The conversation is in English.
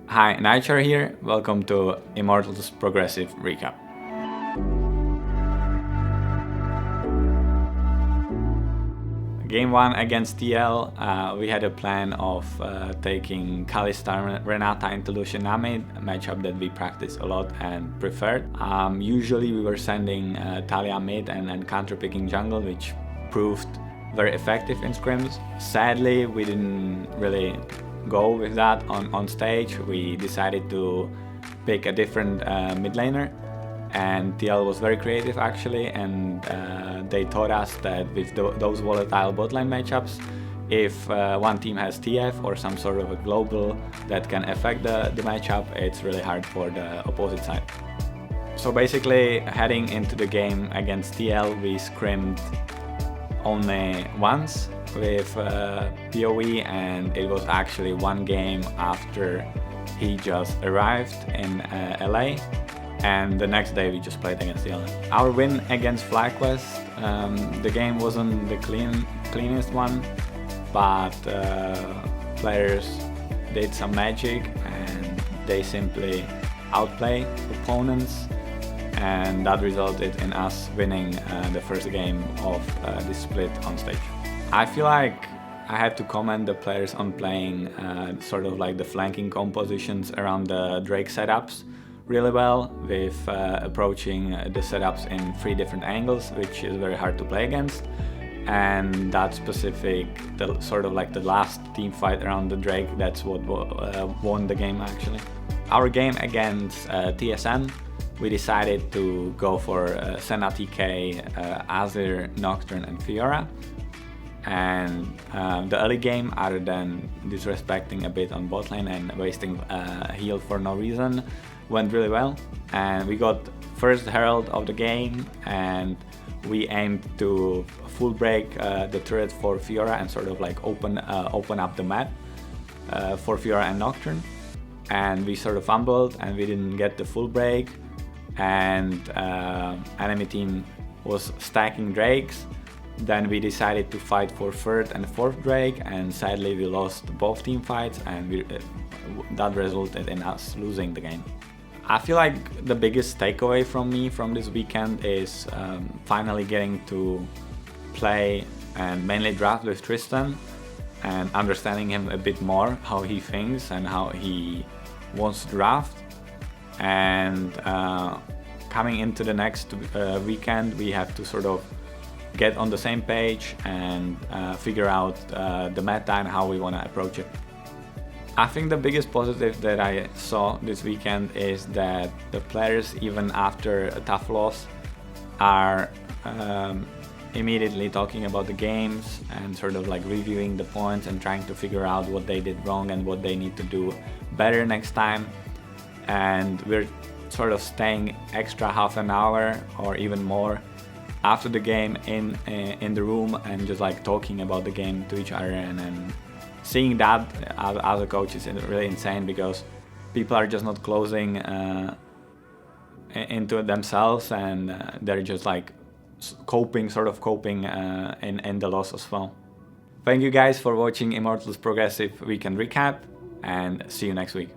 Hi, Nightshare here. Welcome to Immortals Progressive Recap. Game 1 against TL, we had a plan of taking Kalista Renata into Lucian Nami, a matchup that we practiced a lot and preferred. Usually we were sending Talia mid and counter-picking jungle, which proved very effective in scrims. Sadly, we didn't really go with that on stage. We decided to pick a different mid laner. And TL was very creative actually, and they taught us that with those volatile botlane matchups, if one team has TF or some sort of a global that can affect the matchup, it's really hard for the opposite side. So basically, heading into the game against TL, we scrimmed only once with PoE, and it was actually one game after he just arrived in LA. And the next day we just played against the LA. Our win against FlyQuest, the game wasn't the cleanest one, but players did some magic and they simply outplay opponents, and that resulted in us winning the first game of this split on stage. I feel like I had to commend the players on playing sort of like the flanking compositions around the Drake setups really well, with approaching the setups in 3 different angles, which is very hard to play against. And that specific, sort of like the last team fight around the Drake, that's what won the game actually. Our game against TSN, we decided to go for Senna TK, Azir, Nocturne and Fiora. And the early game, other than disrespecting a bit on bot lane and wasting heal for no reason, went really well. And we got first Herald of the game, and we aimed to full break the turret for Fiora and sort of like open up the map for Fiora and Nocturne. And we sort of fumbled and we didn't get the full break, and enemy team was stacking Drakes. Then we decided to fight for 3rd and 4th Drake, and sadly we lost both team fights, and that resulted in us losing the game. I feel like the biggest takeaway from me from this weekend is finally getting to play and mainly draft with Tristan and understanding him a bit more, how he thinks and how he wants to draft. And coming into the next weekend, we have to sort of get on the same page and figure out the meta and how we want to approach it. I think the biggest positive that I saw this weekend is that the players, even after a tough loss, are immediately talking about the games and sort of like reviewing the points and trying to figure out what they did wrong and what they need to do better next time. And we're sort of staying extra half an hour or even more after the game in the room and just like talking about the game to each other, and seeing that as a coach is really insane, because people are just not closing into themselves, and they're just like coping in the loss as well. Thank you guys for watching Immortals Progressive Weekend Recap, and see you next week.